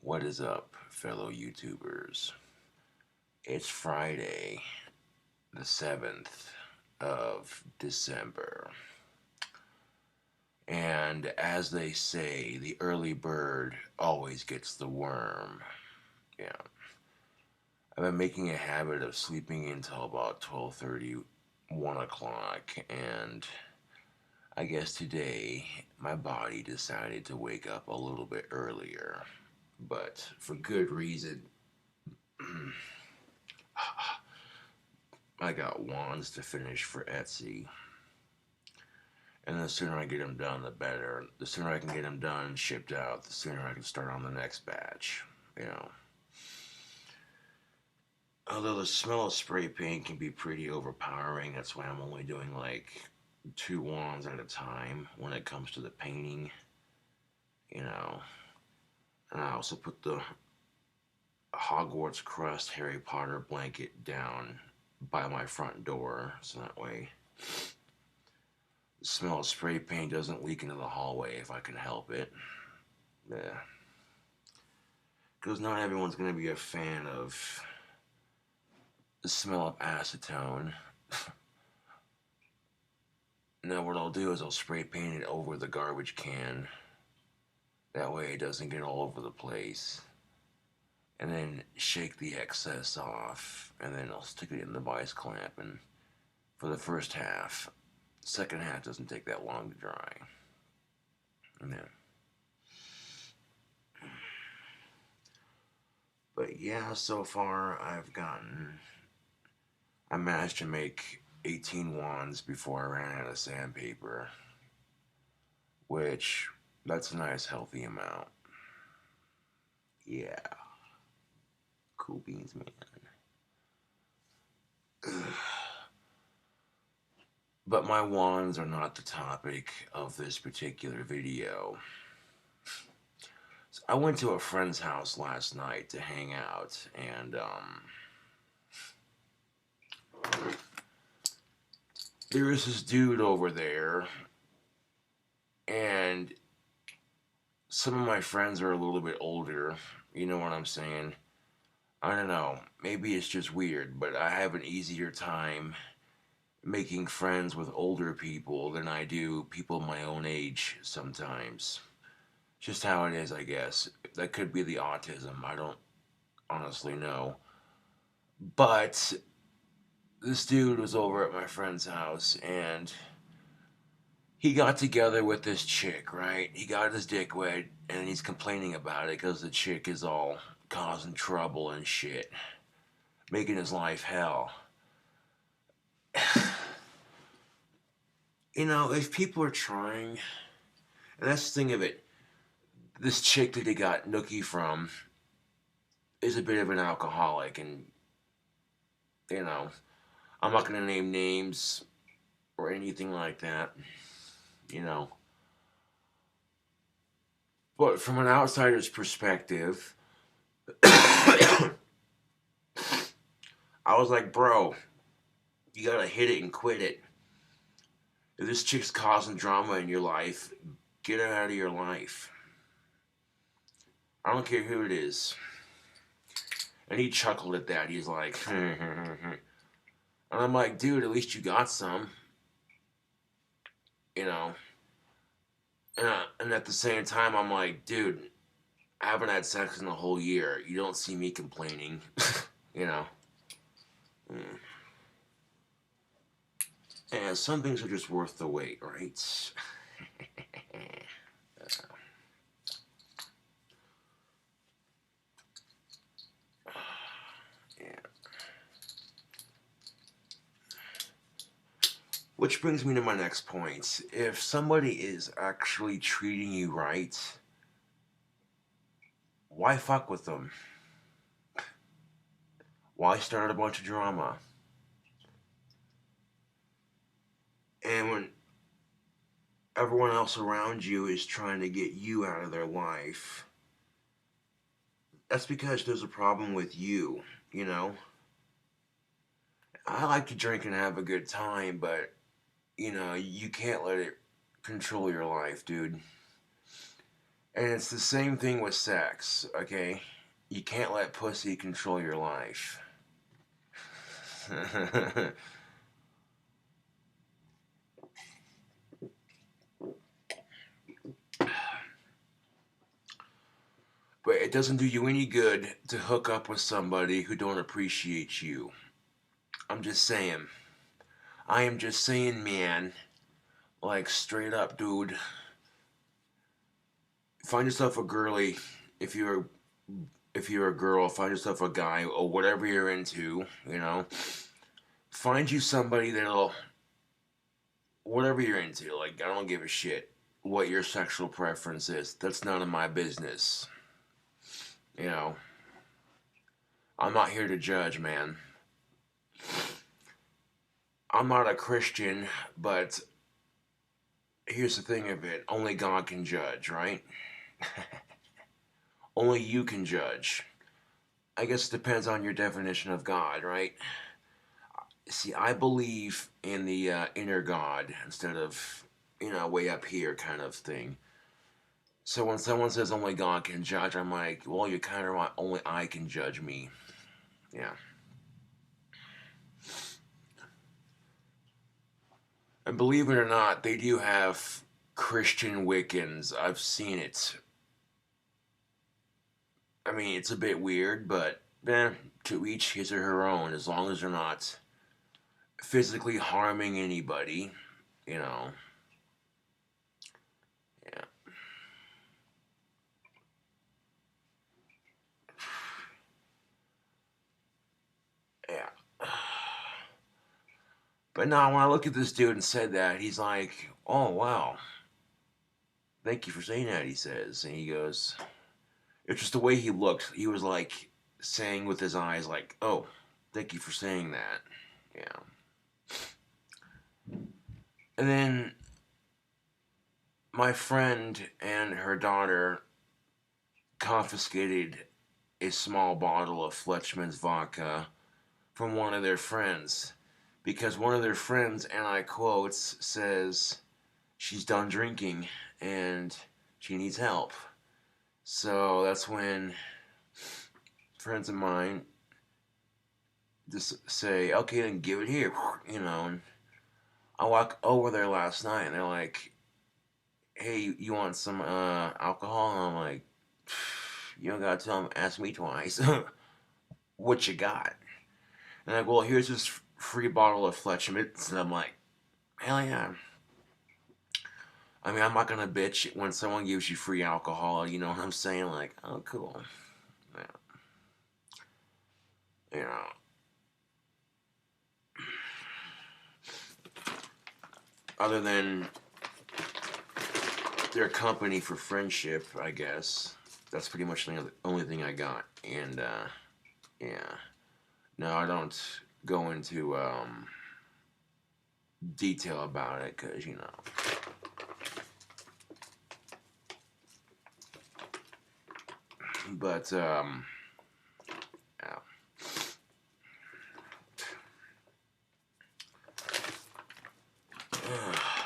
What is up, fellow YouTubers? It's Friday, the 7th of December. And as they say, the early bird always gets the worm. Yeah. I've been making a habit of sleeping until about 12:30, 1 o'clock, and I guess today my body decided to wake up a little bit earlier, but for good reason. I got wands to finish for Etsy, and the sooner I get them done, the better. The sooner I can get them done and shipped out, the sooner I can start on the next batch. You know. Although the smell of spray paint can be pretty overpowering, that's why I'm only doing like 2 wands at a time when it comes to the painting. You know. And I also put the Hogwarts crust Harry Potter blanket down by my front door, so that way the smell of spray paint doesn't leak into the hallway if I can help it. Yeah. Because not everyone's going to be a fan of the smell of acetone. Now what I'll do is I'll spray paint it over the garbage can. That way it doesn't get all over the place. And then shake the excess off. And then I'll stick it in the vice clamp. And for the first half, the second half doesn't take that long to dry. And then. But yeah, so far I managed to make 18 wands before I ran out of sandpaper, which that's a nice healthy amount. Yeah. Cool beans, man. But my wands are not the topic of this particular video. So I went to a friend's house last night to hang out, and there was this dude over there, and some of my friends are a little bit older. You know what I'm saying? I don't know. Maybe it's just weird, but I have an easier time making friends with older people than I do people my own age sometimes. Just how it is, I guess. That could be the autism. I don't honestly know. But this dude was over at my friend's house, and he got together with this chick, right? He got his dick wet, and he's complaining about it because the chick is all causing trouble and shit, making his life hell. You know, if people are trying, and that's the thing of it, this chick that he got nookie from is a bit of an alcoholic, and, you know, I'm not going to name names or anything like that, you know. But from an outsider's perspective, I was like, bro, you gotta hit it and quit it. If this chick's causing drama in your life, get her out of your life. I don't care who it is. And he chuckled at that. He's like, and I'm like, dude, at least you got some. You know. And at the same time, I'm like, dude, I haven't had sex in a whole year. You don't see me complaining. You know. And some things are just worth the wait, right? Yeah. Which brings me to my next point. If somebody is actually treating you right, why fuck with them? Why start a bunch of drama? And when everyone else around you is trying to get you out of their life, that's because there's a problem with you, you know? I like to drink and have a good time, but, you know, you can't let it control your life, dude. And it's the same thing with sex, okay? You can't let pussy control your life. But it doesn't do you any good to hook up with somebody who don't appreciate you. I'm just saying. I am just saying, man. Like, straight up, dude. Find yourself a girly. If you're a girl, find yourself a guy or whatever you're into, you know. Find you somebody that'll whatever you're into. Like, I don't give a shit what your sexual preference is. That's none of my business. You know. I'm not here to judge, man. I'm not a Christian, but here's the thing of it. Only God can judge, right? Only you can judge. I guess it depends on your definition of God, right? See, I believe in the inner God instead of, way up here kind of thing. So when someone says only God can judge, I'm like, well, you're kind of right. Only I can judge me. Yeah. And believe it or not, they do have Christian Wiccans. I've seen it. I mean, it's a bit weird, but to each his or her own, as long as they're not physically harming anybody, you know. Yeah. Yeah. But now, when I look at this dude and said that, he's like, oh, wow. Thank you for saying that, he says. And he goes, it's just the way he looked. He was like saying with his eyes, like, oh, thank you for saying that. Yeah. And then my friend and her daughter confiscated a small bottle of Fletchman's vodka from one of their friends because one of their friends, and I quote, says she's done drinking and she needs help. So that's when friends of mine just say, okay, then give it here, And I walk over there last night and they're like, hey, you want some alcohol? And I'm like, you don't gotta ask me twice. What you got? And I go, well, here's this free bottle of Fletchman's. And I'm like, hell yeah. I mean, I'm not gonna bitch when someone gives you free alcohol. You know what I'm saying? Like, oh, cool. Yeah. You know. Other than their company for friendship, I guess. That's pretty much the only thing I got. And, yeah. No, I don't go into detail about it because, But, yeah.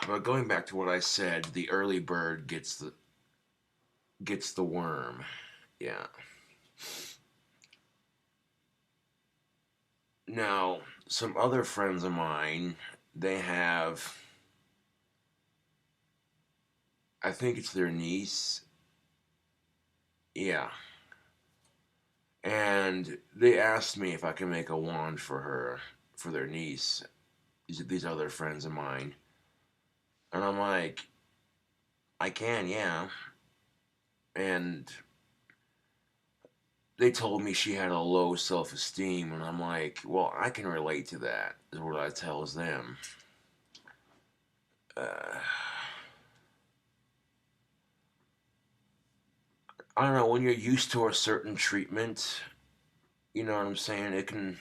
But going back to what I said, the early bird gets the worm. Yeah. Now, some other friends of mine, they have, I think it's their niece. Yeah. And they asked me if I can make a wand for her, for their niece. These other friends of mine. And I'm like, I can, yeah. And they told me she had a low self-esteem. And I'm like, well, I can relate to that, is what I tells them. I don't know, when you're used to a certain treatment, you know what I'm saying? It can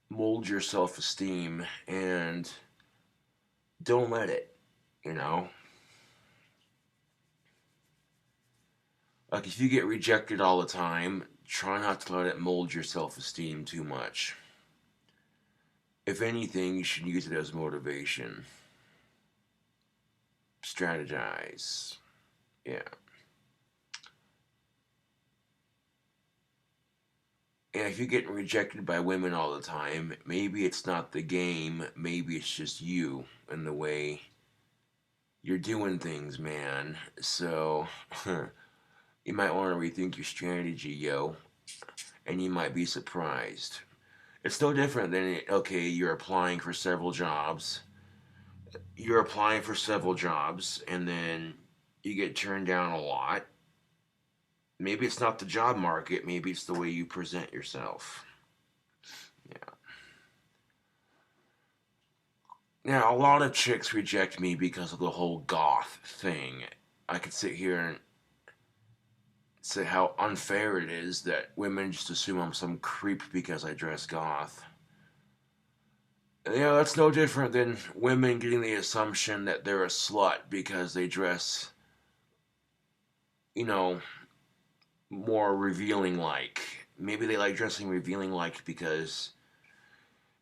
mold your self esteem and don't let it, you know? Like if you get rejected all the time, try not to let it mold your self esteem too much. If anything, you should use it as motivation. Strategize. Yeah. And if you're getting rejected by women all the time, maybe it's not the game, maybe it's just you and the way you're doing things, man. So, you might want to rethink your strategy, yo, and you might be surprised. It's no different than, okay, you're applying for several jobs. You're applying for several jobs, and then you get turned down a lot. Maybe it's not the job market, maybe it's the way you present yourself. Yeah. Now, a lot of chicks reject me because of the whole goth thing. I could sit here and say how unfair it is that women just assume I'm some creep because I dress goth. That's no different than women getting the assumption that they're a slut because they dress, you know, more revealing like. Maybe they like dressing revealing like because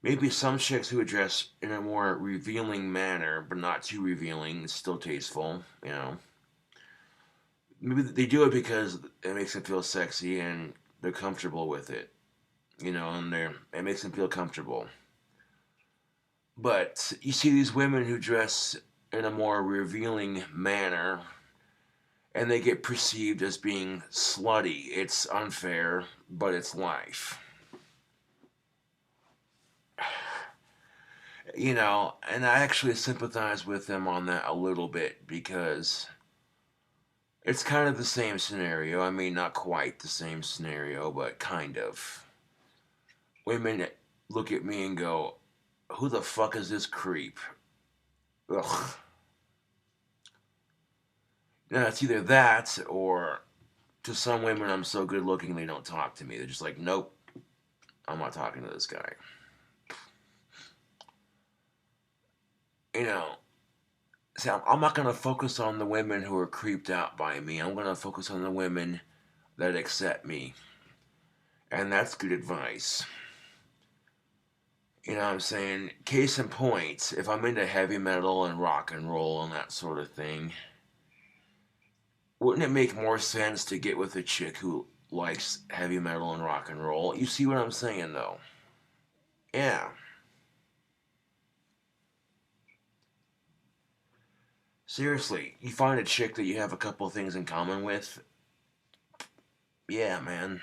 maybe some chicks who dress in a more revealing manner, but not too revealing, is still tasteful. Maybe they do it because it makes them feel sexy and they're comfortable with it, and it makes them feel comfortable. But you see these women who dress in a more revealing manner and they get perceived as being slutty. It's unfair, but it's life. And I actually sympathize with them on that a little bit because it's kind of the same scenario. I mean, not quite the same scenario, but kind of. Women look at me and go, who the fuck is this creep? Ugh. Now, it's either that or to some women, I'm so good looking they don't talk to me. They're just like, nope, I'm not talking to this guy. You know, see, I'm not going to focus on the women who are creeped out by me. I'm going to focus on the women that accept me. And that's good advice. You know what I'm saying? Case in point, if I'm into heavy metal and rock and roll and that sort of thing, wouldn't it make more sense to get with a chick who likes heavy metal and rock and roll? You see what I'm saying, though? Yeah. Seriously, you find a chick that you have a couple of things in common with? Yeah, man.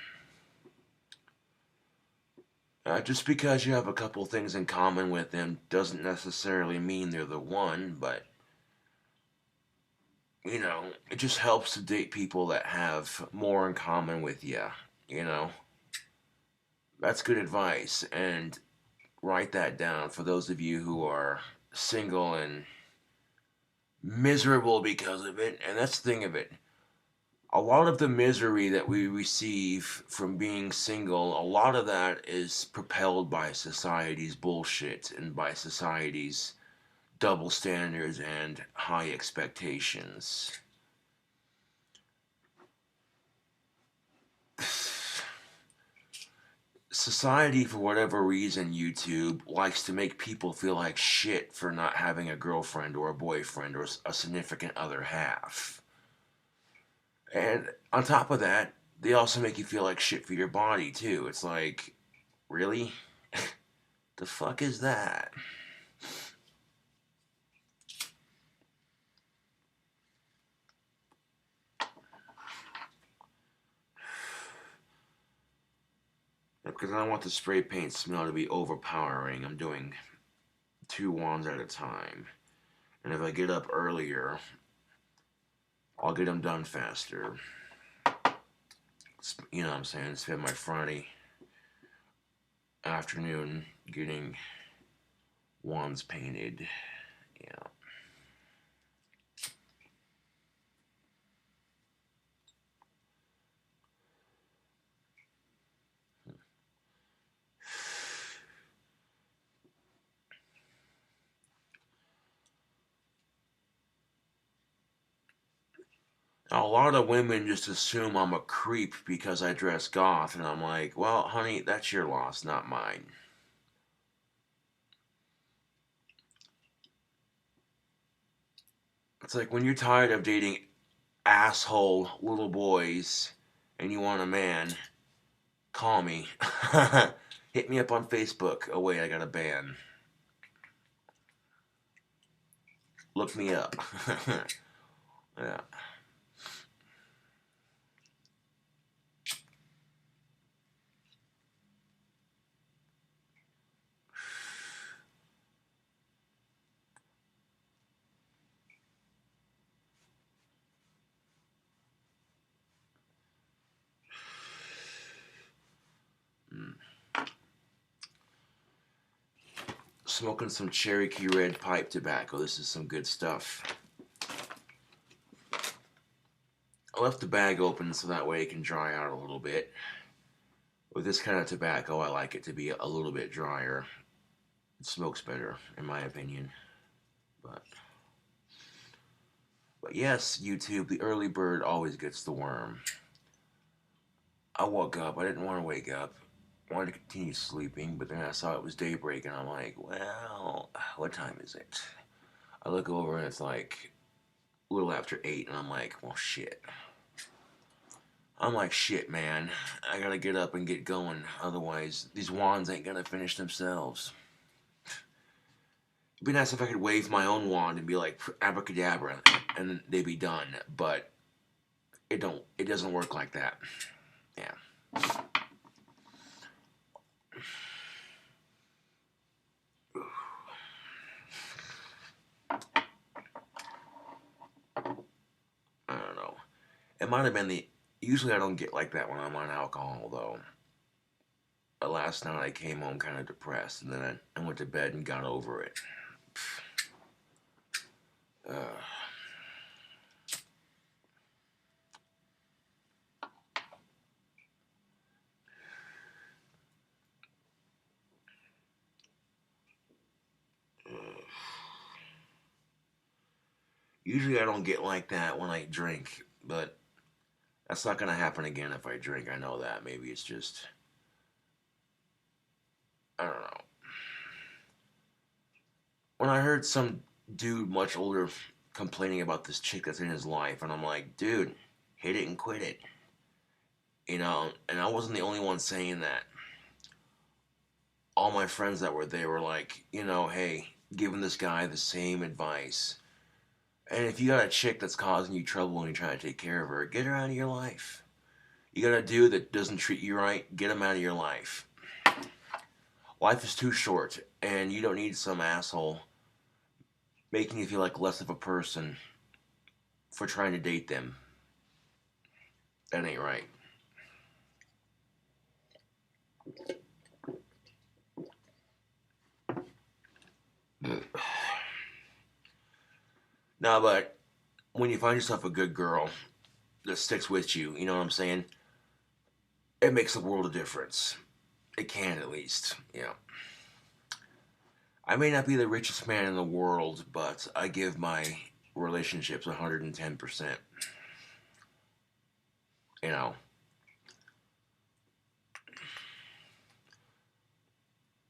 Just because you have a couple of things in common with them doesn't necessarily mean they're the one, but, it just helps to date people that have more in common with you, you know? That's good advice, and write that down for those of you who are single and miserable because of it. And that's the thing of it. A lot of the misery that we receive from being single, a lot of that is propelled by society's bullshit and by society's double standards and high expectations. Society, for whatever reason, YouTube likes to make people feel like shit for not having a girlfriend or a boyfriend or a significant other half. And on top of that, they also make you feel like shit for your body, too. It's like, really? The fuck is that? Because I don't want the spray paint smell to be overpowering. I'm doing 2 wands at a time. And if I get up earlier, I'll get them done faster. You know what I'm saying? Spend my Friday afternoon getting wands painted. Yeah. A lot of women just assume I'm a creep because I dress goth, and I'm like, well, honey, that's your loss, not mine. It's like when you're tired of dating asshole little boys and you want a man, call me. Hit me up on Facebook. Oh wait, I got a ban. Look me up. Yeah. Smoking some Cherokee Red pipe tobacco. This is some good stuff. I left the bag open so that way it can dry out a little bit. With this kind of tobacco, I like it to be a little bit drier. It smokes better, in my opinion. But yes, YouTube, the early bird always gets the worm. I woke up. I didn't want to wake up. I wanted to continue sleeping, but then I saw it was daybreak, and I'm like, well, what time is it? I look over, and it's like a little after 8, and I'm like, well, shit. I'm like, shit, man. I gotta get up and get going. Otherwise, these wands ain't gonna finish themselves. It'd be nice if I could wave my own wand and be like, abracadabra, and they'd be done. But it doesn't work like that. Yeah. I don't know. It might have been the... Usually I don't get like that when I'm on alcohol, though. Last night I came home kind of depressed, and then I went to bed and got over it. Usually I don't get like that when I drink, but that's not going to happen again if I drink. I know that. Maybe it's just... I don't know. When I heard some dude much older complaining about this chick that's in his life, and I'm like, dude, hit it and quit it. You know, and I wasn't the only one saying that. All my friends that were there were like, you know, hey, giving this guy the same advice. And if you got a chick that's causing you trouble and you're trying to take care of her, get her out of your life. You got a dude that doesn't treat you right, get him out of your life. Life is too short, and you don't need some asshole making you feel like less of a person for trying to date them. That ain't right. No, but when you find yourself a good girl that sticks with you, you know what I'm saying? It makes a world of difference. It can, at least, you know. I may not be the richest man in the world, but I give my relationships 110%. You know.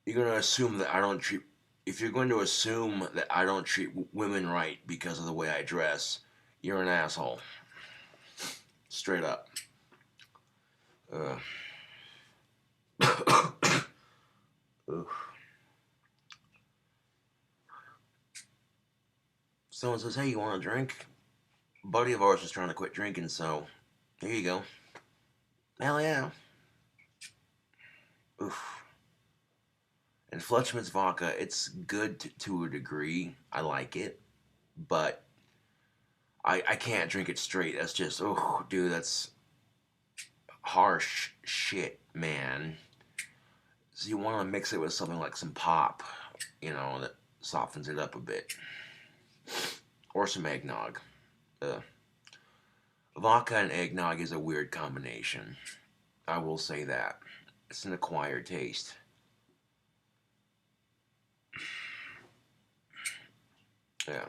You're going to assume that I don't treat... If you're going to assume that I don't treat women right because of the way I dress, you're an asshole. Straight up. Someone says, hey, you want a drink? A buddy of ours is trying to quit drinking, so here you go. Hell yeah. Oof. And Fletchman's vodka, it's good to a degree. I like it. But I can't drink it straight. That's just, oh, dude, that's harsh shit, man. So you want to mix it with something like some pop, you know, that softens it up a bit. Or some eggnog. Vodka and eggnog is a weird combination. I will say that. It's an acquired taste. Yeah.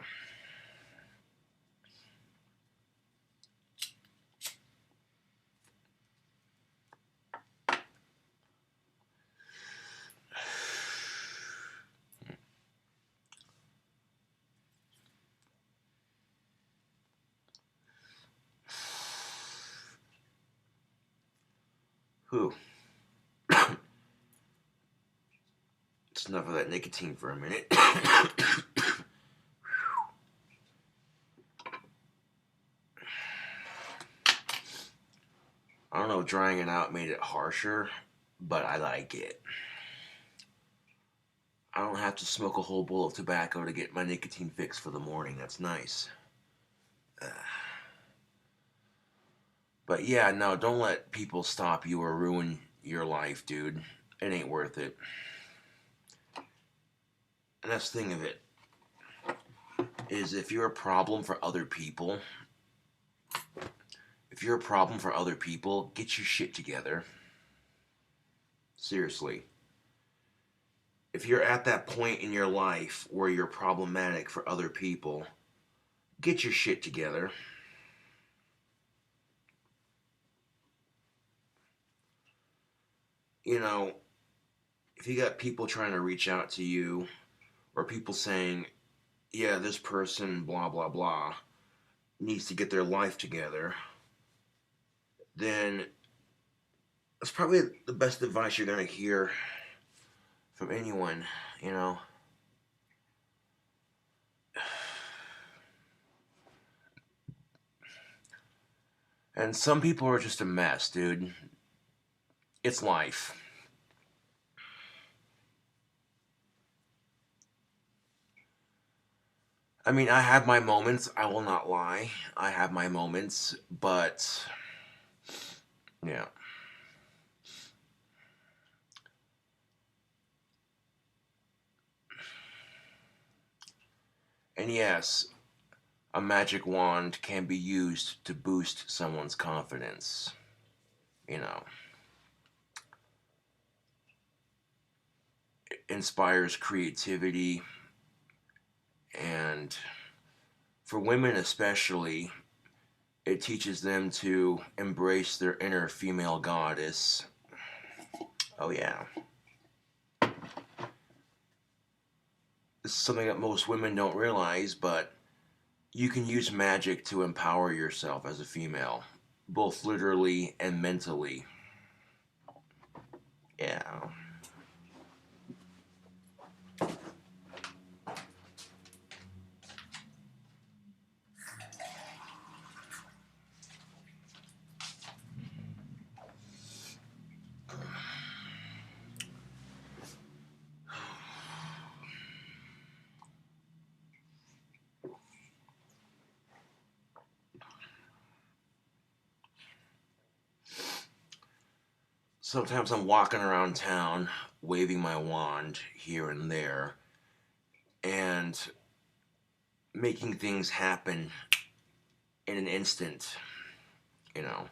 Whew. It's enough of that nicotine for a minute. I don't know if drying it out made it harsher, but I like it. I don't have to smoke a whole bowl of tobacco to get my nicotine fix for the morning. That's nice. But yeah, no, don't let people stop you or ruin your life, dude. It ain't worth it. And that's the thing of it, is if you're a problem for other people, get your shit together. Seriously. If you're at that point in your life where you're problematic for other people, get your shit together. You know, if you got people trying to reach out to you, or people saying, yeah, this person, blah, blah, blah, needs to get their life together, then that's probably the best advice you're going to hear from anyone, you know. And some people are just a mess, dude. It's life. I mean, I have my moments. I will not lie. I have my moments, but yeah. And yes, a magic wand can be used to boost someone's confidence. You know, it inspires creativity, and for women especially, it teaches them to embrace their inner female goddess. Oh, yeah. This is something that most women don't realize, but you can use magic to empower yourself as a female, both literally and mentally. Yeah. Sometimes I'm walking around town, waving my wand here and there, and making things happen in an instant, you know.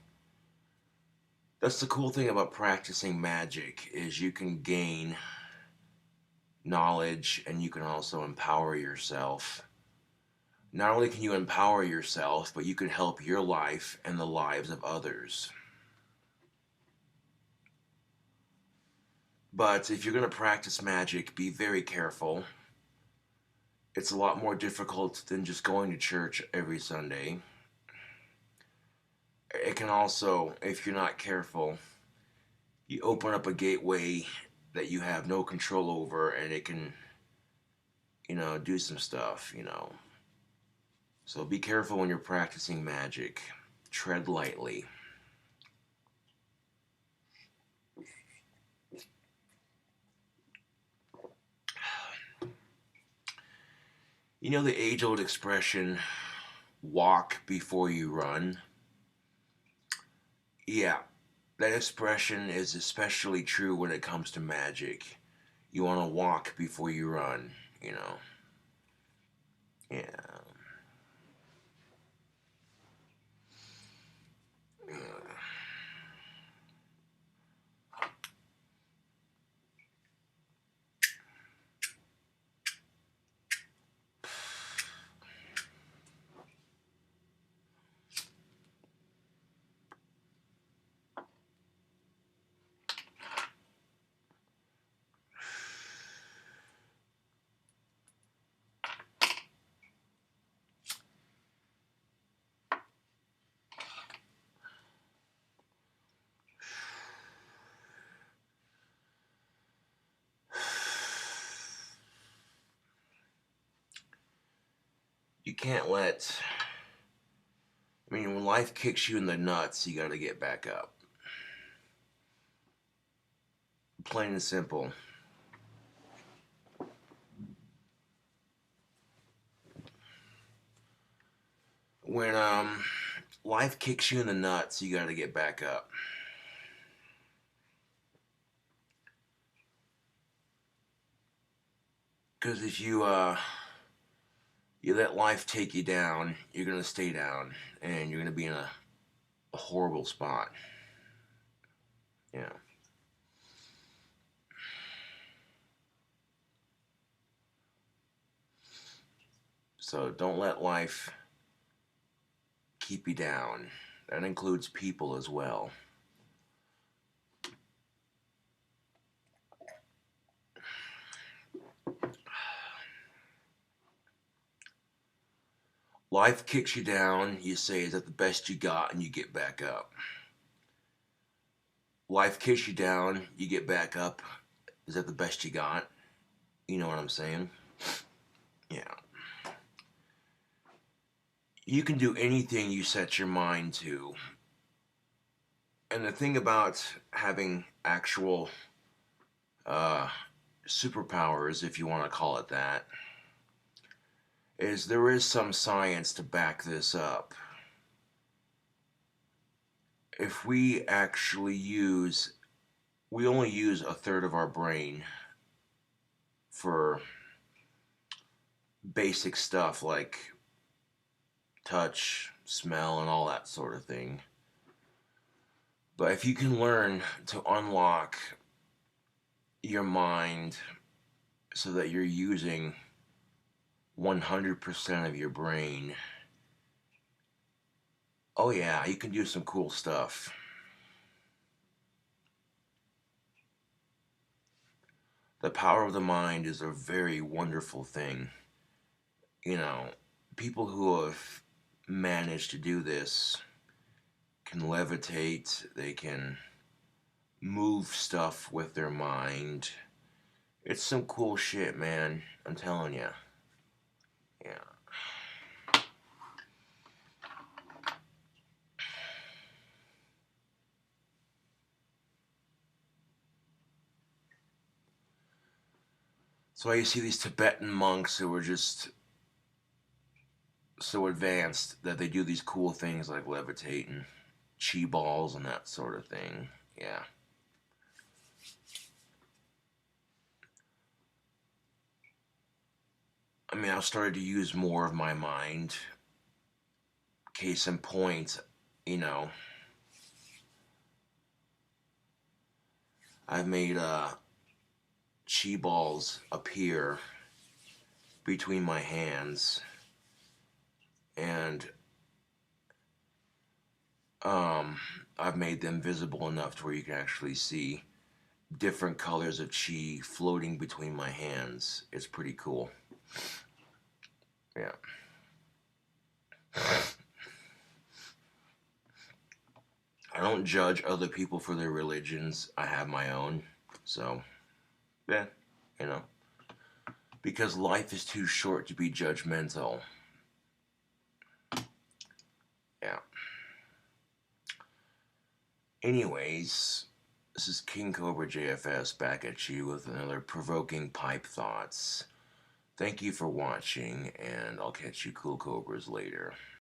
That's the cool thing about practicing magic, is you can gain knowledge and you can also empower yourself. Not only can you empower yourself, but you can help your life and the lives of others. But if you're going to practice magic, be very careful. It's a lot more difficult than just going to church every Sunday. It can also, if you're not careful, you open up a gateway that you have no control over, and it can, do some stuff. So be careful when you're practicing magic. Tread lightly. You know the age-old expression, walk before you run? Yeah, that expression is especially true when it comes to magic. You want to walk before you run. Yeah. Yeah. you can't let, I mean, when life kicks you in the nuts, you gotta get back up. Plain and simple. When life kicks you in the nuts, you gotta get back up. Because if you let life take you down, you're gonna stay down, and you're gonna be in a horrible spot. Yeah. So don't let life keep you down. That includes people as well. Life kicks you down, you say, is that the best you got, and you get back up. Life kicks you down, you get back up, is that the best you got? You know what I'm saying? Yeah. You can do anything you set your mind to. And the thing about having actual uh, superpowers, if you want to call it that, is there is some science to back this up. If we actually we only use a third of our brain for basic stuff like touch, smell, and all that sort of thing. But if you can learn to unlock your mind so that you're using 100% of your brain, oh yeah, you can do some cool stuff. The power of the mind is a very wonderful thing. You know, people who have managed to do this can levitate, they can move stuff with their mind. It's some cool shit, man. I'm telling you. Yeah. So you see these Tibetan monks who are just so advanced that they do these cool things like levitating, chi balls, and that sort of thing. Yeah. I mean, I've started to use more of my mind. Case in point, you know, I've made chi balls appear between my hands, and I've made them visible enough to where you can actually see different colors of chi floating between my hands. It's pretty cool. Yeah. I don't judge other people for their religions. I have my own. So, yeah, you know. Because life is too short to be judgmental. Yeah. Anyways, this is King Cobra JFS back at you with another provoking pipe thoughts. Thank you for watching, and I'll catch you cool cobras later.